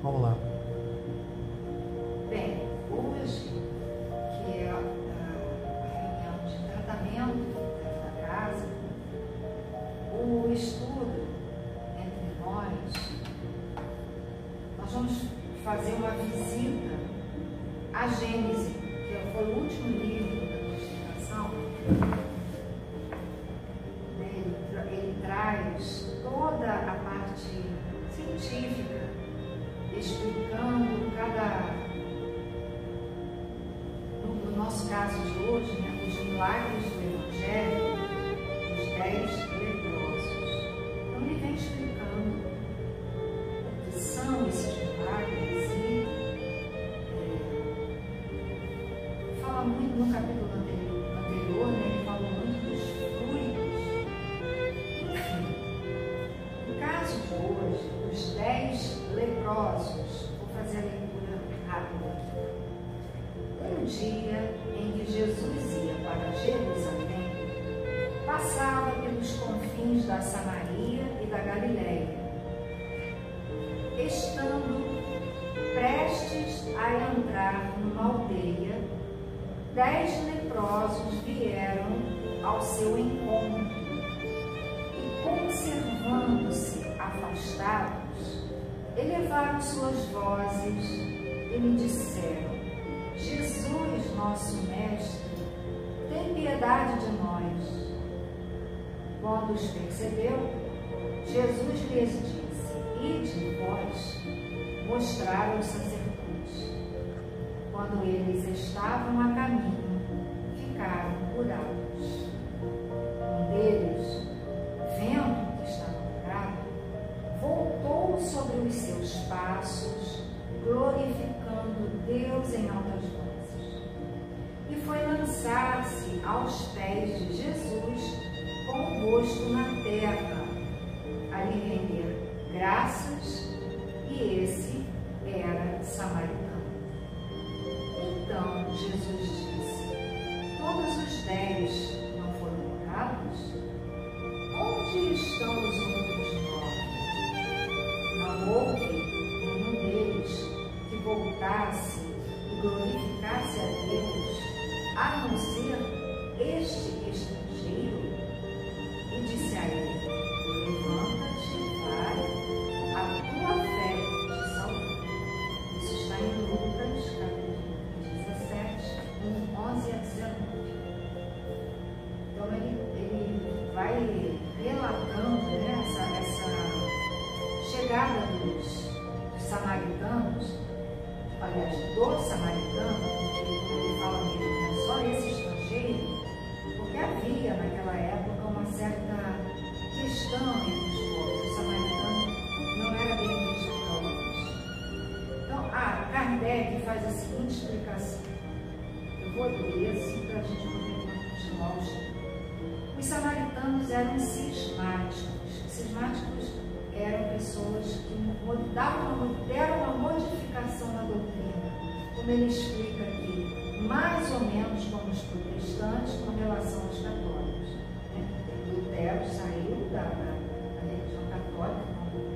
Vamos lá. Bem, hoje, que é a reunião de tratamento da casa, o estudo entre nós vamos fazer uma visita à Gênese, que foi o último livro da Constituição. Ele traz toda a parte científica, explicando no nosso caso de hoje, né, os milagres do Evangelho, os 10 leprosos. Então ele vem explicando o que são esses milagres e fala muito no capítulo anterior, né, ele falou muito dos frutos. Enfim, no caso de hoje, os 10 leprosos, vou fazer a leitura rápida. Um dia em que Jesus ia para Jerusalém, passava pelos confins da Samaria e da Galileia. Estando prestes a entrar numa aldeia, 10 leprosos vieram ao seu encontro e, conservando-se afastados, elevaram suas vozes e lhe disseram: Jesus, nosso Mestre, tem piedade de nós. Quando os percebeu, Jesus lhes disse: Ide vós mostrar aos sacerdotes. Quando eles estavam a caminho, ficaram curados. Um deles, vendo que estava curado, voltou sobre os seus passos, glorificando Deus em altas vozes, e foi lançar-se aos pés de Jesus com o rosto na terra, a lhe render graças, e esse era samaritano. Então Jesus disse: Todos os 10 não foram curados? Onde estão os outros 9? Não houve nenhum deles que voltasse e glorificasse a Deus, a não ser este estrangeiro? E disse a ele: Levanta-te, vai, a tua fé te salvou. Isso está em Lucas, capítulo 17, 11 a 19. Então ele vai relatando, né, essa chegada dos samaritanos, aliás, do samaritano, porque ele fala mesmo, né, só esse estrangeiro, porque havia naquela época uma certa questão entre os povos. O samaritano não era bem visto por alguns. Então, Kardec faz a seguinte explicação. Eu vou ler assim para a gente poder continuar o estudo. Os samaritanos eram cismáticos. Cismáticos eram pessoas que deram uma modificação na doutrina, como ele explica aqui, mais ou menos como os protestantes com relação aos católicos. Lutero saiu da religião católica, como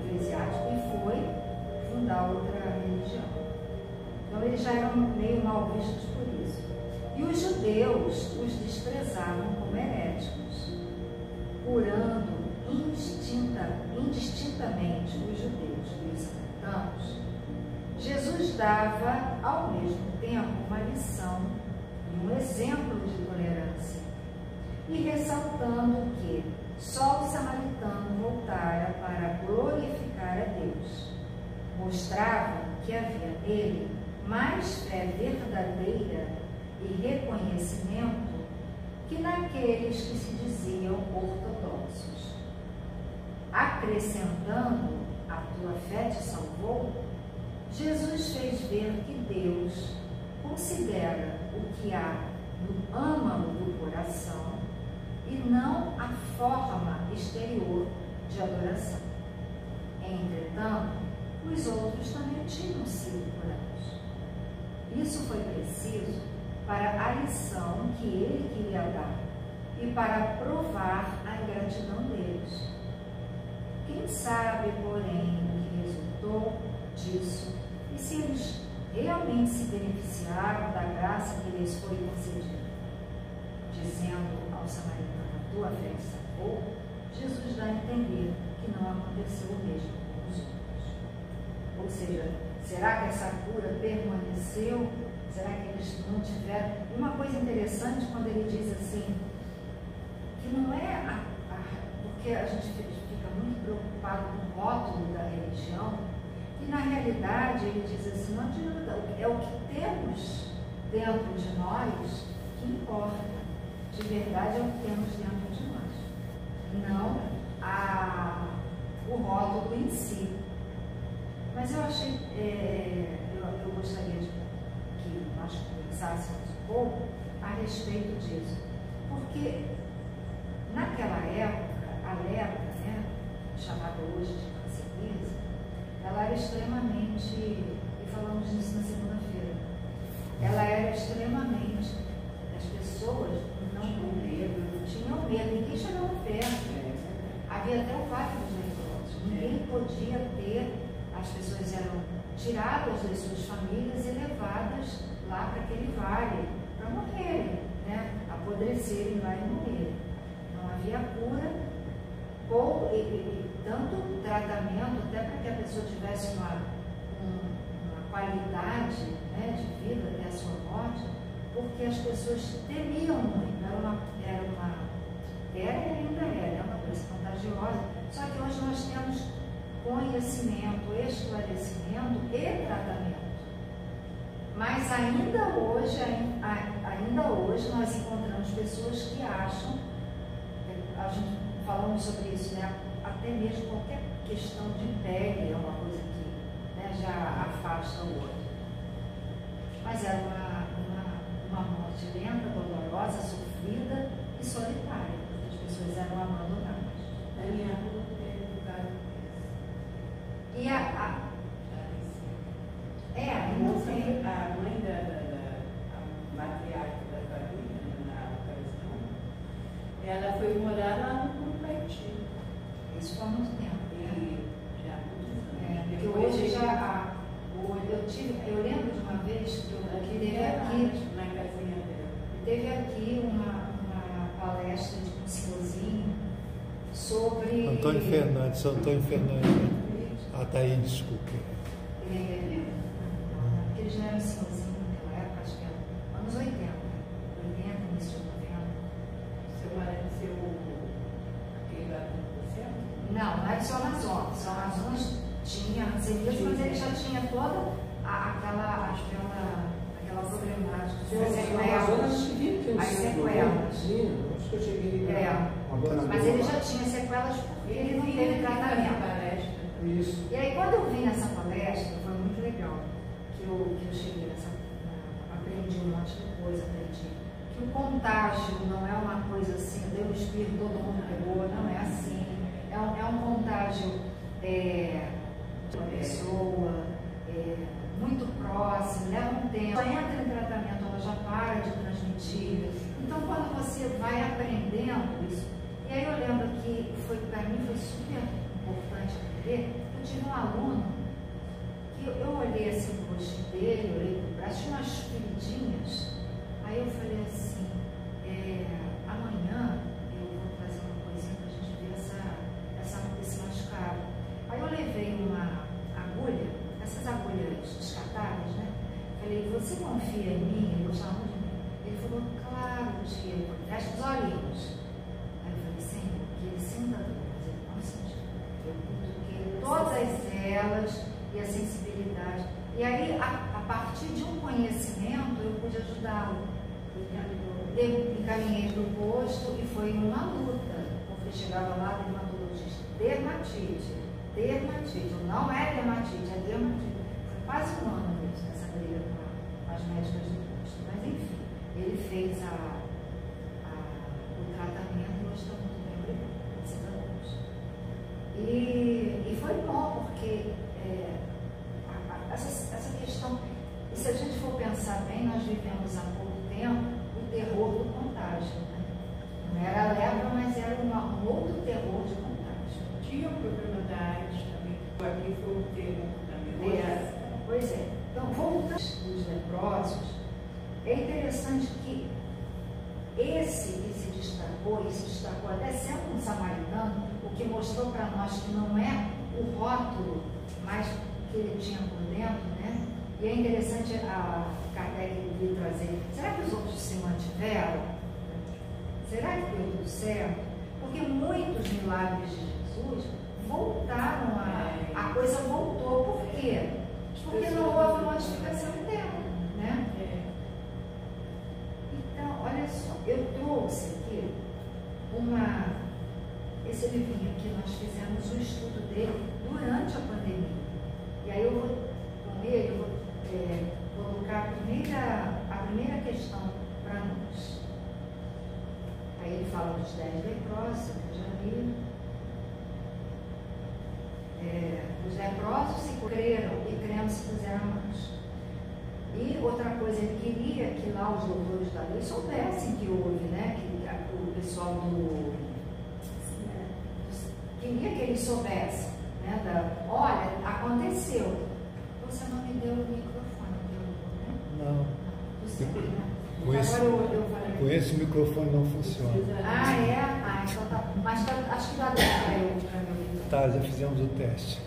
eclesiástico, e foi fundar outra religião. Então eles já eram meio mal vistos por isso. E os judeus os desprezavam como heréticos, curando indistintamente os judeus e os samaritanos. Jesus dava ao mesmo tempo uma lição e um exemplo de tolerância, e ressaltando que só o samaritano voltara para glorificar a Deus, mostrava que havia nele mais fé verdadeira e reconhecimento que naqueles que se diziam ortodoxos. Acrescentando: a tua fé te salvou, Jesus fez ver que Deus considera o que há no âmago do coração e não a forma exterior de adoração. Entretanto, os outros também tinham sido curados. Isso foi preciso para a lição que ele queria dar e para provar a ingratidão deles. Quem sabe, porém, o que resultou? disso e se eles realmente se beneficiaram da graça que lhes foi concedida. Dizendo ao samaritano, a tua fé te salvou, Jesus dá a entender que não aconteceu o mesmo com os outros. Ou seja, será que essa cura permaneceu? Será que eles não tiveram? Uma coisa interessante quando ele diz assim, que não é porque a gente fica muito preocupado com o rótulo da religião, e na realidade ele diz assim, não adianta, é o que temos dentro de nós que importa. De verdade é o que temos dentro de nós, não o rótulo em si. Mas eu achei, eu gostaria que nós conversássemos um pouco a respeito disso, porque naquela época, a lepra, né, chamada hoje de cancerese, ela era extremamente, e falamos disso na segunda-feira, ela era extremamente, as pessoas tinham medo, ninguém chegava perto. Havia até o vale dos leprosos, ninguém podia ter, as pessoas eram tiradas das suas famílias e levadas lá para aquele vale, para morrerem, né? Apodrecerem lá e morrerem. Não havia cura, tanto tratamento, até para que a pessoa tivesse uma qualidade, né, de vida até a sua morte, porque as pessoas temiam muito, era e ainda é uma coisa contagiosa, só que hoje nós temos conhecimento, esclarecimento e tratamento. Mas ainda hoje nós encontramos pessoas que acham, a gente falamos sobre isso, né, até mesmo qualquer questão de pele é uma coisa que, né, já afasta o outro. Mas era uma morte lenta, dolorosa, sofrida e solitária, porque as pessoas eram abandonadas. Na minha rua teve lugar E a mãe da matriarca da família, na ocasião, ela foi morar lá no Curitiba. Isso foi há muito tempo. E já há muitos anos. Porque hoje já eu lembro de uma vez que teve aqui, na casinha dela. Teve aqui uma palestra de um senhorzinho sobre... Antônio Fernandes. Ah, tá aí, desculpe. Porque ele já era um senhorzinho naquela época, acho que era anos 80, início de 90. Seu marido, aquele lá do centro? Não era só Amazonas. Só Amazonas tinha serviço, mas ele já tinha toda aquela problemática. As sequelas. Acho que eu cheguei Mas ele já tinha sequelas porque ele não teve tratamento. Isso. E aí quando eu vi nessa palestra, foi muito legal, que eu cheguei aprendi um monte de coisa, aprendi que o contágio não é uma coisa assim, deu o espírito, todo mundo pegou, não é assim. É um contágio de uma pessoa muito próximo, leva um tempo, já entra em tratamento, ela já para de transmitir. Então quando você vai aprendendo isso, e aí eu lembro que para mim foi super importante aprender. Eu tive um aluno que eu olhei assim pro rostinho dele, olhei pro braço, tinha umas feridinhas. Aí eu falei assim, amanhã eu vou trazer uma coisinha pra gente ver esse machucado. Aí eu levei uma agulha, essas agulhas descartáveis, né? Falei, você confia em mim? Ele gostava muito de mim. Ele falou, claro, tia, fecha os olhinhos. Aí eu falei, Senhor, que ele sinta dor, mas ele não sentiu. Eu cutuquei todas elas e a sensibilidade. E aí, a partir de um conhecimento, eu pude ajudá-lo. Eu encaminhei para o posto e foi uma luta, porque chegava lá, dermatologista, dermatite, não é dermatite, é dermatite. Foi quase um ano mesmo nessa briga com as médicas do posto. Mas enfim, ele fez o tratamento e hoje está muito bem, obrigado, e foi bom, porque essa questão, e se a gente for pensar bem, nós vivemos há pouco tempo o terror do contágio, né? Não era a lepra, mas era um outro terror de contágio. Tinha o problema da AIDS também. Aqui foi um terror também. Pois é. Então, voltando dos leprosos, é interessante que esse que se destacou até sendo um samaritano, o que mostrou para nós que não é o rótulo, mas que ele tinha por dentro, né? E é interessante a Kardec vir trazer. Será que os outros se mantiveram? Será que deu tudo certo? Porque muitos milagres de Jesus voltaram a coisa voltou. Por quê? Porque não houve modificação dela, né? Então, olha só, eu trouxe aqui esse livrinho aqui, nós fizemos o estudo dele durante a pandemia. E aí eu vou, com ele, eu vou colocar a primeira questão para nós. Aí ele fala dos 10 leprosos, que eu já li. Os leprosos se creram e crendo se puseram mãos. E outra coisa, ele queria que lá os doutores da lei soubessem que houve, né? Que o pessoal queria que eles soubessem, né? Olha, aconteceu. Você não me deu o microfone, né? Não. Você, né? Com esse, agora eu falei. com esse o microfone não funciona. Ah, é? Ah, então tá. Mas acho que dá para eu ouvir. Tá, já fizemos o teste.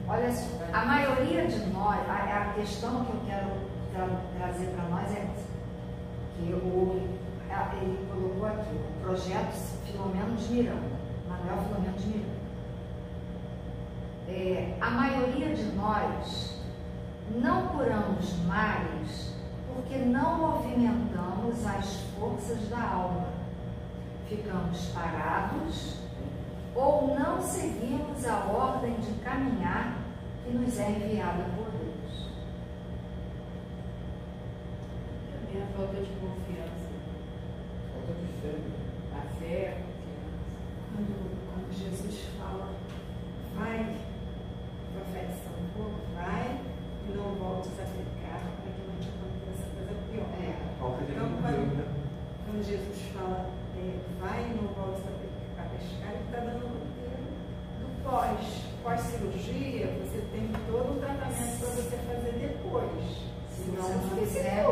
Olha só, a maioria de nós, a questão que eu quero trazer para nós é essa, que ele colocou aqui, o projeto Filomeno de Miranda, Manuel Filomeno de Miranda. A maioria de nós não curamos males porque não movimentamos as forças da alma, ficamos parados ou não seguimos a ordem de caminhar que nos é enviada por Deus. Também a falta de confiança. Falta de fé. A fé, a confiança. Quando Jesus fala, vai, profetiza um pouco, vai e não voltes a pecar para que não te aconteça coisa pior. Falta de Então, Deus, né? quando Jesus fala, vai e não voltes a pescar, ele está dando o roteiro do pós-cirurgia, você tem todo o tratamento para você fazer depois. Se você não quiser,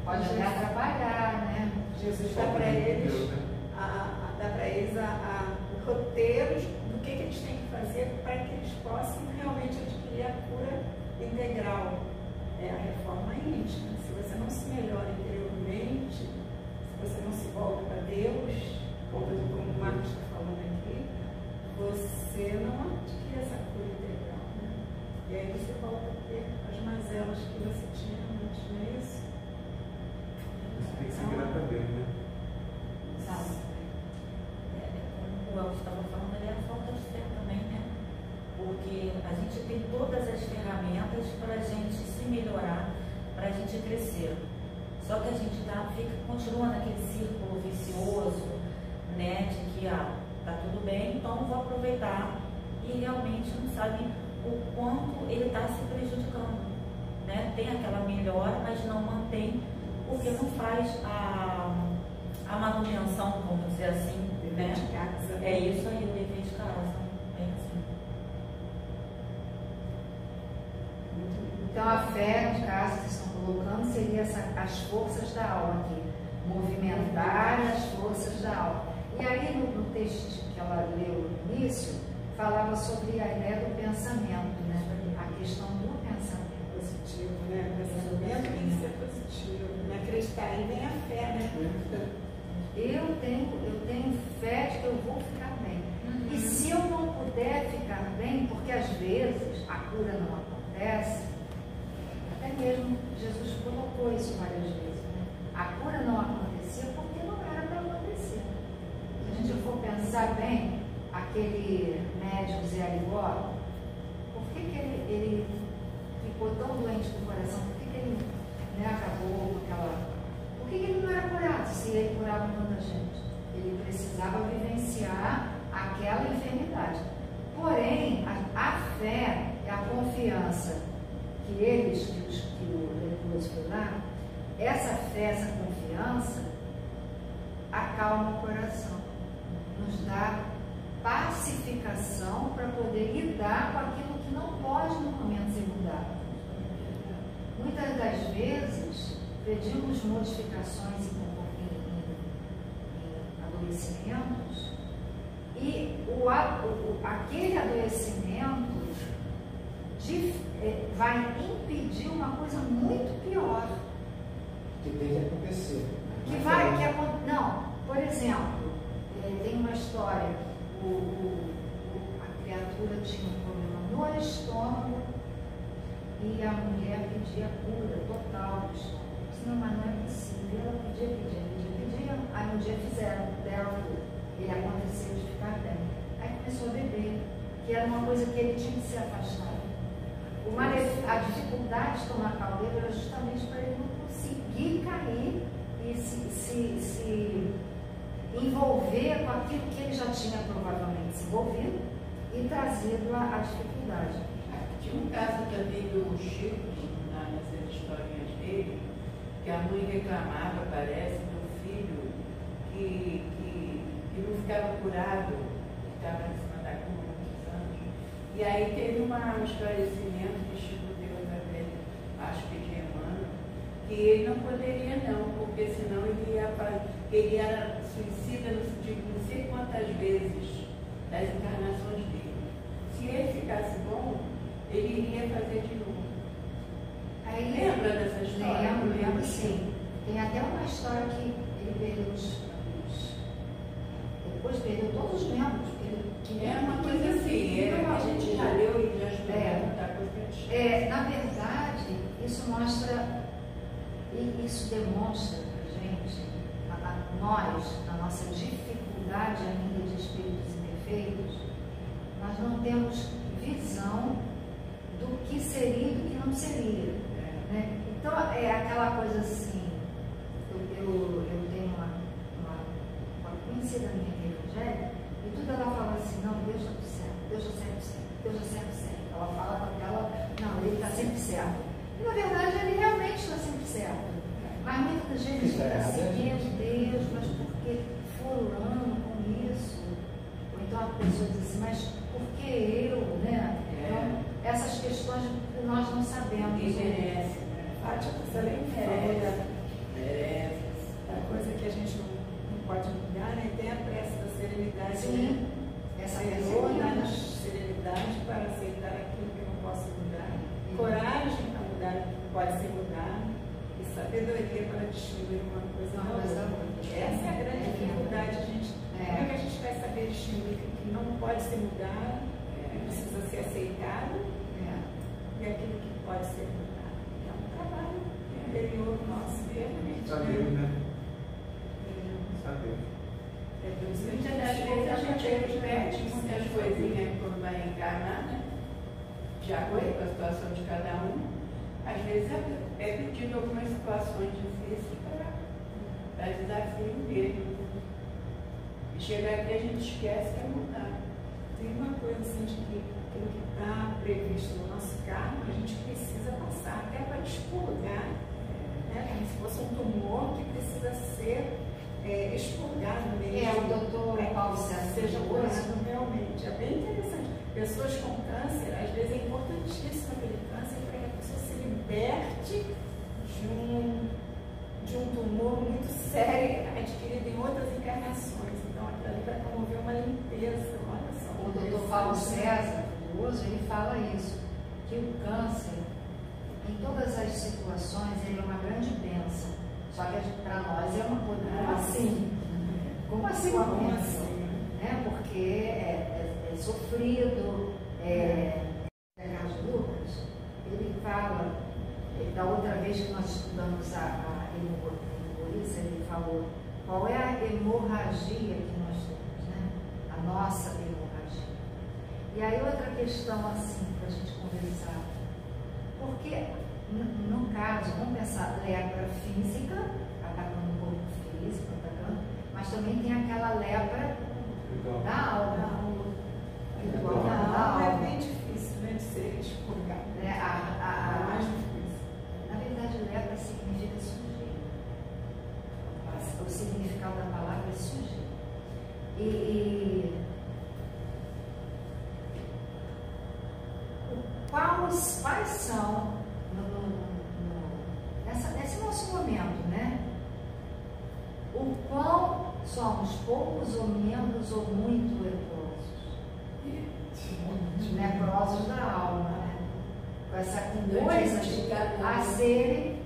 pode até atrapalhar, né? Jesus dá para eles, o roteiro do que eles têm que fazer para que eles possam realmente adquirir a cura integral. É a reforma íntima. Se você não se melhora interiormente, se você não se volta para Deus, como o Marcos está falando aqui, você não adquire essa cura integral, né? E aí você volta a ter as mazelas que você tinha antes, não é isso? Você tem que seguir para Deus, né? Sabe? Como o Elcio estava falando, é a falta de fé também, né? Porque a gente tem todas as ferramentas para a gente se melhorar, para a gente crescer. Só que a gente continua naquele círculo vicioso, né, de que tá tudo bem, então vou aproveitar, e realmente não sabe o quanto ele está se prejudicando, né? Tem aquela melhora, mas não mantém, porque não faz a manutenção, vamos dizer assim, né? De casa. É isso aí, o dever de casa, é assim. Então a fé, no caso que vocês estão colocando, seria as forças da alma aqui, movimentar as forças da alma. E aí no texto que ela leu no início, falava sobre a ideia do pensamento, né? A questão do pensamento Positivo, né? O pensamento tem que ser positivo. Não acreditar aí vem a fé, né? Eu tenho fé de que eu vou ficar bem. E se eu não puder ficar bem, porque às vezes a cura não acontece, até mesmo Jesus colocou isso várias vezes, né? A cura não acontecia porque não era para acontecer. Se a gente for pensar bem, aquele médico Zé Arigó, por que ele ficou tão doente do coração? Por que ele, né, acabou com aquela... Por que ele não era curado se ele curava tanta gente? Ele precisava vivenciar aquela enfermidade. Porém, a fé é a confiança que o leproso foi lá, essa fé, essa confiança acalma o coração, nos dá pacificação para poder lidar com aquilo pedimos modificações em adoecimentos e aquele adoecimento vai impedir uma coisa muito pior. Que tem que acontecer. Não, por exemplo, tem uma história, a criatura tinha um problema no estômago e a mulher pedia cura total do estômago. Não, mas não é possível. Ela pedia. Aí um dia fizeram dela cura. Ele aconteceu de ficar bem. Aí começou a beber, que era uma coisa que ele tinha que se afastar. A dificuldade estomacal dele era justamente para ele não conseguir cair e se envolver com aquilo que ele já tinha provavelmente se envolvido e trazido a dificuldade. Tinha um caso também do Chico, nessas historinhas dele, que a mãe reclamava, parece, do filho que não ficava curado, que estava em cima da cama há muitos anos. E aí teve um esclarecimento que Chico deu através, acho que de Emmanuel, que ele não poderia não, porque senão ele era suicida no sentido de não sei quantas vezes das encarnações dele. Se ele ficasse bom, ele iria fazer de novo. Aí, lembra dessa história? Lembro sim. Tem até uma história que ele perdeu depois perdeu todos os membros. É uma coisa assim, a gente já leu e já estudou muita coisa. Na verdade, isso mostra, e isso demonstra para a gente, nós, na nossa dificuldade ainda de espíritos imperfeitos, nós não temos visão do que seria e do que não seria. Né? Então, é aquela coisa assim, eu tenho uma conhecida minha que é evangélica, e tudo ela fala assim, não, Deus está certo, Deus está sempre certo, Deus está sempre certo. Ela fala com aquela, não, ele está sempre certo. E na verdade ele realmente está sempre certo. Mas muita gente fica assim, meu Deus, mas por que fulano com isso? Ou então a pessoa diz assim, mas por que eu, né? Então, essas questões que nós não sabemos. E merece, né? Fátima, você nem merece. A coisa que a gente não pode mudar, né? Tem a prece da serenidade. Sim, né? essa serenidade para aceitar aquilo que eu não posso mudar. Coragem para mudar o que pode ser mudado. E sabedoria para distinguir uma coisa da outra. Essa é a grande dificuldade. Como é que a gente vai saber distinguir o que não pode ser mudado, que precisa ser aceitado, e aquilo que pode ser mudado? É um trabalho interior nosso, realmente. Saber, né? Saber. Muitas das vezes a gente repete muitas coisinhas quando vai encarnar, né? De acordo com a situação de cada um. Às vezes é pedido algumas situações difíceis para desafio dele. E chegar aqui a gente esquece que é mudar. Tem uma coisa assim de que aquilo que está previsto no nosso karma, a gente precisa passar até para expurgar, né? Como se fosse um tumor que precisa ser expurgado mesmo. O doutor Paulo César seja curado realmente. É bem interessante. Pessoas com câncer, às vezes é importantíssimo aquele câncer para que a pessoa se liberte de um tumor muito sério adquirido em outras encarnações. Então, aquilo ali vai promover uma limpeza. Olha só. O doutor Paulo César, ele fala isso, que o câncer, em todas as situações, ele é uma grande bênção. Só que para nós é uma coisa. Como assim? Como assim uma bênção? Né? Porque é sofrido. Carlos Lucas, ele fala, da outra vez que nós estudamos a hemorragia, ele falou qual é a hemorragia que nós temos, né? A nossa hemorragia. E aí outra questão assim, para a gente conversar, porque no caso, vamos pensar, lepra física, atacando o corpo físico, mas também tem aquela lepra da alma. Da alma é bem difícil, né, de ser expurgada. É mais difícil. Na verdade, lepra significa sujeira. O significado da palavra é sujeira. E quais são nessa nesse nosso momento, né? O quão somos poucos ou menos ou muito leprosos da alma, né? Com essa coisa a serem.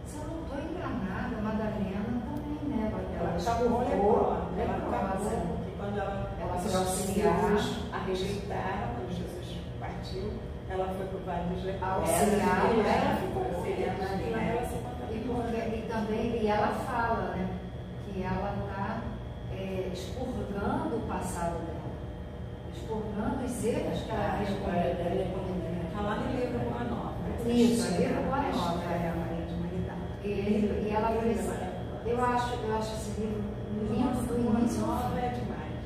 Se eu não estou enganada, a Madalena também, né? Ela acabou leprosa. Porque quando ela foi auxiliar, a rejeitaram, quando Jesus partiu, ela foi para o Vale dos Leprosos. Auxiliar, ela ficou auxiliando ali, mas ela se contaminou. E ela fala, né? Que ela está expurgando o passado dela, expurgando os erros que ela fez com ela. Está lá no livro Boa Nova. Isso, livro Boa Nova, e ela precisa. Eu acho esse livro lindo do início. Boa Nova é demais.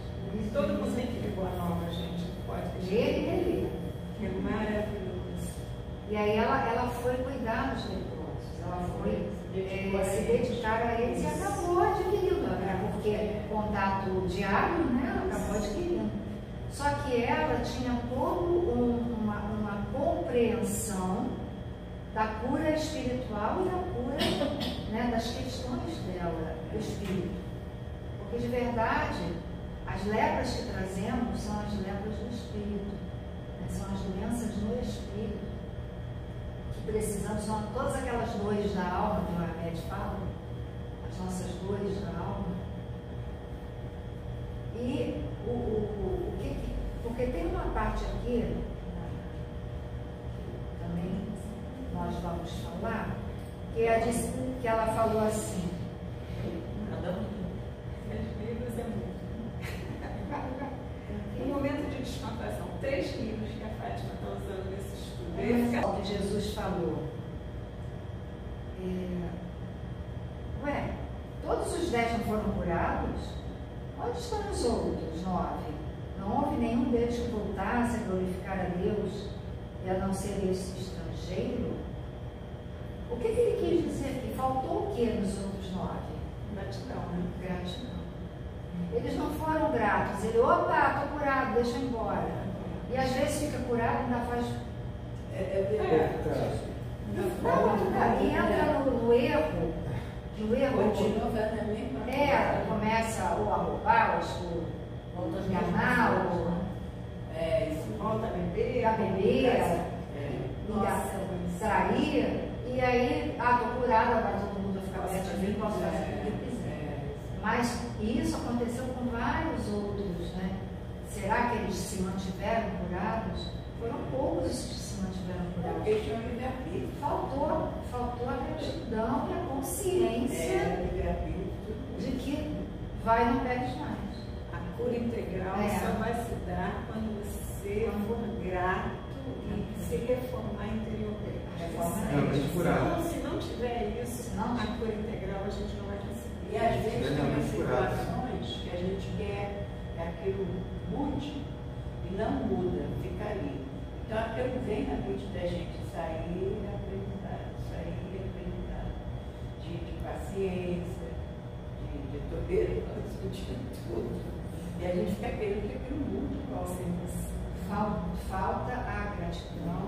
Todo mundo tem que ler Boa Nova, gente. Pode ler. É maravilhoso. E aí ela foi cuidar dos leprosos, ela foi se dedicar a eles e acabou adquirindo, né? Porque contato diário, né? Ela acabou adquirindo. Só que ela tinha toda uma compreensão da cura espiritual e da cura, né, das questões dela, do espírito. Porque de verdade, as lepras que trazemos são as lepras do espírito, né? São as doenças no espírito que precisamos, são todas aquelas dores da alma que o Ahmed fala, as nossas dores da alma. E porque tem uma parte aqui, também nós vamos falar, que ela falou assim. Os livros é muito. Um momento de descontração. 3 livros que a Fátima está usando nesse estudo. O que Jesus falou. Todos os 10 não foram curados? Onde estão os outros 9? Não houve nenhum deles que voltasse a glorificar a Deus e a não ser esse estrangeiro? O que ele quis dizer aqui? Faltou o que nos outros 9? Gratidão, né? Gratidão. Eles não foram gratos. Ele, opa, estou curado, deixa eu ir embora. E às vezes fica curado e ainda faz. E entra no erro. No erro. Começa a roubar, ou enganar, ou volta a beber, trair. E aí, estou curada, agora todo mundo vai ficar perto de mim, posso fazer o que eu quiser. Mas isso aconteceu com vários outros, né? Será que eles se mantiveram curados? Foram poucos os que se mantiveram curados. Faltou a gratidão e a consciência de que vai e não perde mais. A cura integral só vai se dar quando você for grato e se reformar interiormente. Se não tiver isso, a cura integral a gente não vai conseguir. E às vezes tem situações que a gente quer que aquilo mude e não muda, fica ali. Então aquilo vem na mente da gente sair e aprendizado, de paciência, de tolerância, de tudo. E a gente fica querendo que aquilo mude igual sempre. Falta a gratidão,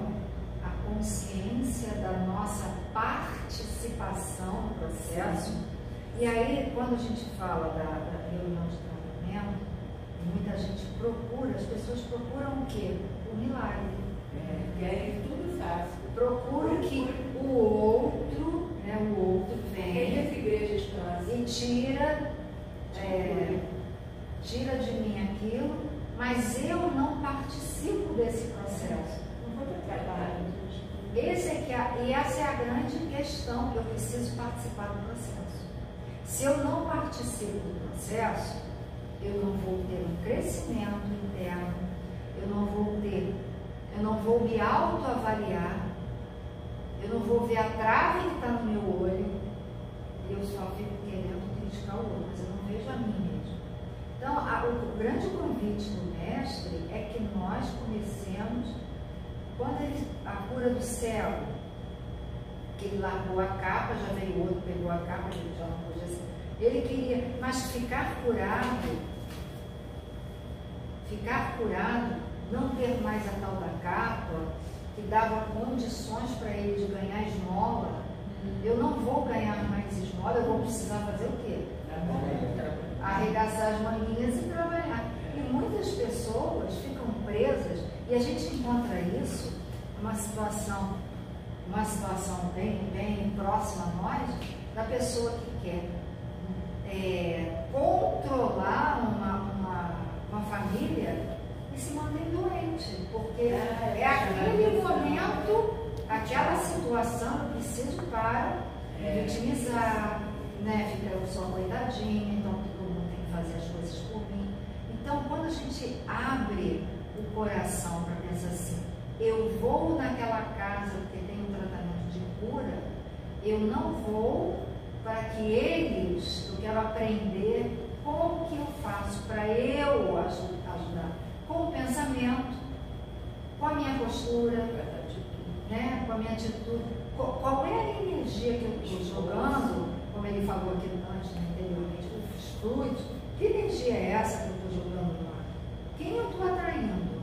a consciência da nossa participação no processo. E aí, quando a gente fala da reunião de tratamento, muita gente procura, as pessoas procuram o quê? O milagre. Querem tudo fácil. Procuram que o outro venha As igrejas estão assim. E tira de mim aquilo, mas eu não participo desse processo. Não vou ter trabalho. E essa é a grande questão, que eu preciso participar do processo. Se eu não participo do processo, eu não vou ter um crescimento interno, eu não vou me autoavaliar, eu não vou ver a trave que está no meu olho, e eu só fico querendo criticar o outro, mas eu não vejo a mim mesmo. Então, o grande convite do mestre é que nós comecemos, quando a cura do cego, que ele largou a capa, já veio outro, pegou a capa, ele já não podia ser. Ele queria, mas ficar curado, não ter mais a tal da capa, que dava condições para ele de ganhar esmola, Eu não vou ganhar mais esmola, eu vou precisar fazer o quê? Arregaçar as manguinhas e trabalhar. E muitas pessoas ficam presas, e a gente encontra isso, uma situação bem próxima a nós, da pessoa que quer controlar uma família e se mantém doente, porque é aquele momento, aquela situação, eu preciso para me vitimizar, né? Fica eu só coitadinha, então todo mundo tem que fazer as coisas por mim. Então, quando a gente abre o coração para pensar assim, eu vou naquela casa porque tem um tratamento de cura, eu não vou para que eles, eu quero aprender como que eu faço para eu ajudar, com o pensamento, com a minha postura, né? Com a minha atitude, qual é a energia que eu estou jogando, como ele falou aqui antes, anteriormente, os fluidos, que energia é essa que eu estou jogando lá? Quem eu estou atraindo?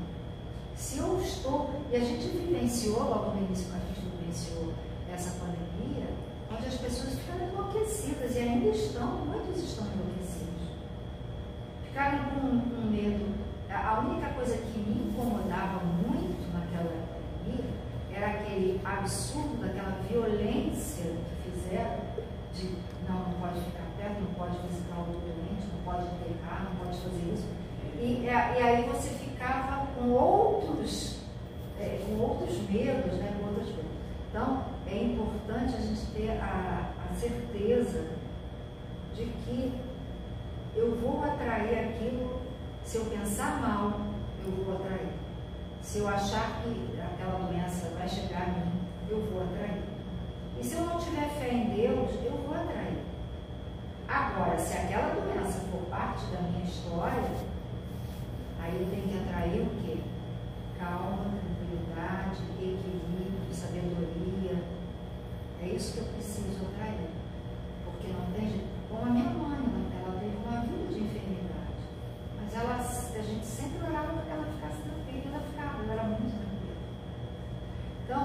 Se eu estou, e a gente vivenciou logo no início, quando a gente vivenciou essa pandemia, onde as pessoas ficaram enlouquecidas, e ainda muitos estão enlouquecidos. Ficaram com medo. A única coisa que me incomodava muito naquela pandemia era aquele absurdo, daquela violência que fizeram, de não pode ficar perto, não pode visitar o doente, não pode enterrar, não pode fazer isso. E aí você ficava com outros medos, né, com outras coisas. Então, é importante a gente ter a certeza de que eu vou atrair aquilo, se eu pensar mal, eu vou atrair. Se eu achar que aquela doença vai chegar a mim, eu vou atrair. E se eu não tiver fé em Deus, eu vou atrair. Agora, se aquela doença for parte da minha história, aí eu tenho que atrair o quê? Calma, tranquilidade, equilíbrio, sabedoria. É isso que eu preciso atrair. Porque não tem jeito. Como a minha mãe, ela teve uma vida de enfermidade. Mas a gente sempre orava para que ela ficasse tranquila, e ela ficava, ela era muito tranquila. Então,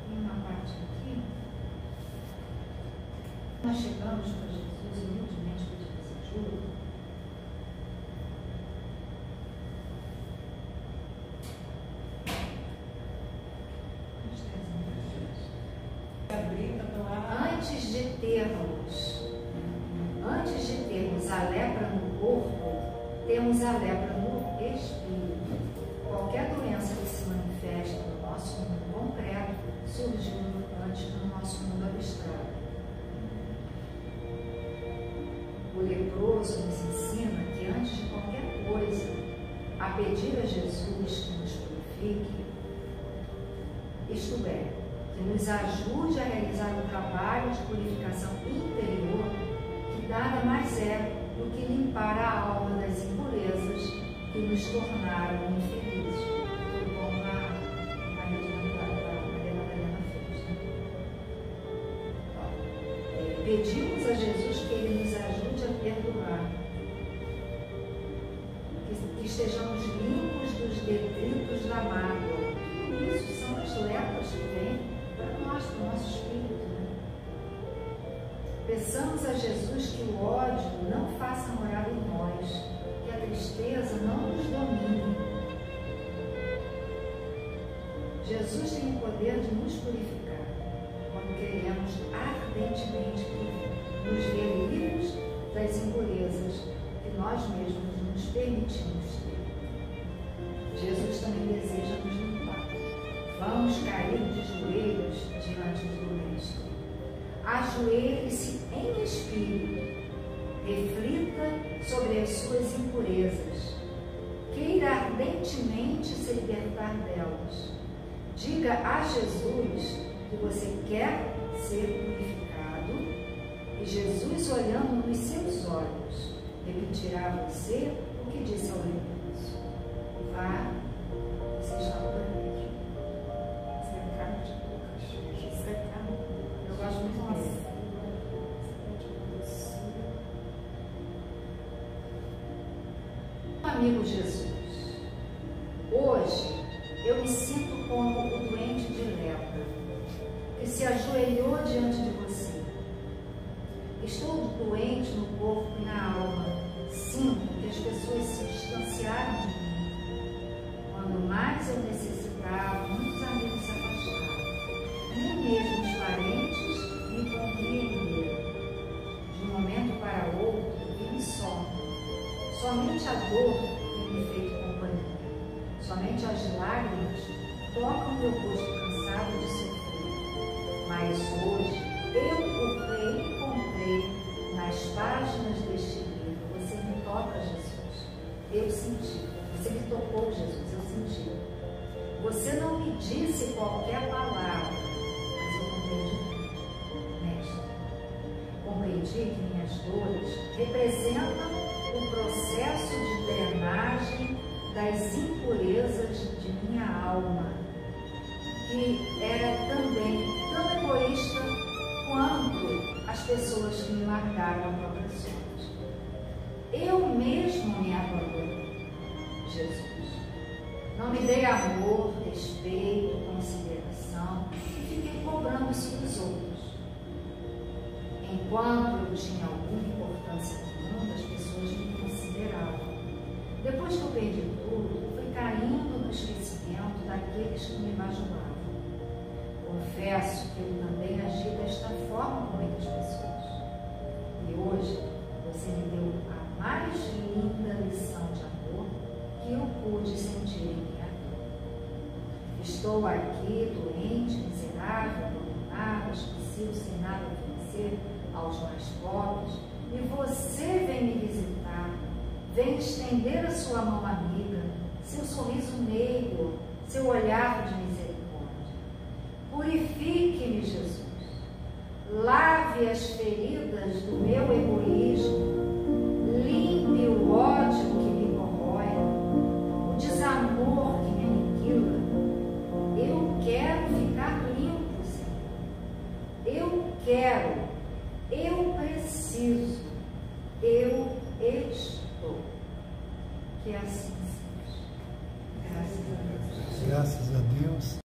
tem uma parte aqui. Nós chegamos para Jesus e humildemente pedimos ajuda. Antes de termos a lepra no corpo, temos a lepra no espírito. Qualquer doença que se manifesta no nosso mundo concreto surgiu antes no nosso mundo abstrato. O leproso nos ensina que antes de qualquer coisa, a pedir a Jesus que nos purifique, isto é, que nos ajude a realizar o trabalho de purificação interior, que nada mais é do que limpar a alma das impurezas que nos tornaram infelizes. Foi como a Maria Madalena fez, né? Pedimos a Jesus que Ele nos ajude a perdoar, que estejamos limpos dos detritos da mágoa. Tudo isso são as lepras que vêm para nós, para o nosso espírito, né? Peçamos a Jesus que o ódio não faça morada em nós, que a tristeza não nos domine. Jesus tem o poder de nos purificar quando queremos ardentemente nos ver livres das impurezas que nós mesmos nos permitimos ter. Jesus também deseja nos limpar. Vamos cair de joelhos diante do Mestre. Ajoelhe-se em espírito, reflita sobre as suas impurezas, queira ardentemente se libertar delas. Diga a Jesus que você quer ser purificado e Jesus, olhando nos seus olhos, repetirá a você o que disse ao leproso: vá, você está curado. Eu gosto muito dele. Amigo Jesus, hoje eu me sinto como o doente de lepra. que se ajoelhou diante de você. Estou doente no corpo e na alma. Sinto que as pessoas se distanciaram de mim. Quando mais eu necessitava, muitos amigos se afastaram. Nem mesmo os parentes me compreenderam. De um momento para outro, eu me sono. Somente a dor tem me feito companhia. Somente as lágrimas tocam meu rosto cansado de sofrer. Mas hoje, eu o reencontrei nas páginas deste livro. Você me toca, Jesus. Eu senti. Você me tocou, Jesus. Eu senti. Você não me disse qualquer palavra, mas eu compreendi, mestre. Compreendi que minhas dores representam o processo de drenagem das impurezas de minha alma, que era também tão egoísta quanto as pessoas que me largaram a própria sorte. Eu mesmo me abandonei, Jesus. Não me dei amor, respeito, consideração e fiquei cobrando isso dos outros. Enquanto eu tinha alguma importância no mundo, as pessoas me consideravam. Depois que eu perdi tudo, fui caindo no esquecimento daqueles que me bajulavam. Confesso que eu também agi desta forma com muitas pessoas. E hoje, você me deu a mais linda lição de amor que eu pude sentir em minha vida. Estou aqui, doente, miserável, abandonada, esquecido, sem nada a oferecer aos mais pobres, e você vem me visitar, vem estender a sua mão amiga, seu sorriso meigo, seu olhar de misericórdia. Purifique-me, Jesus. Lave as feridas do meu egoísmo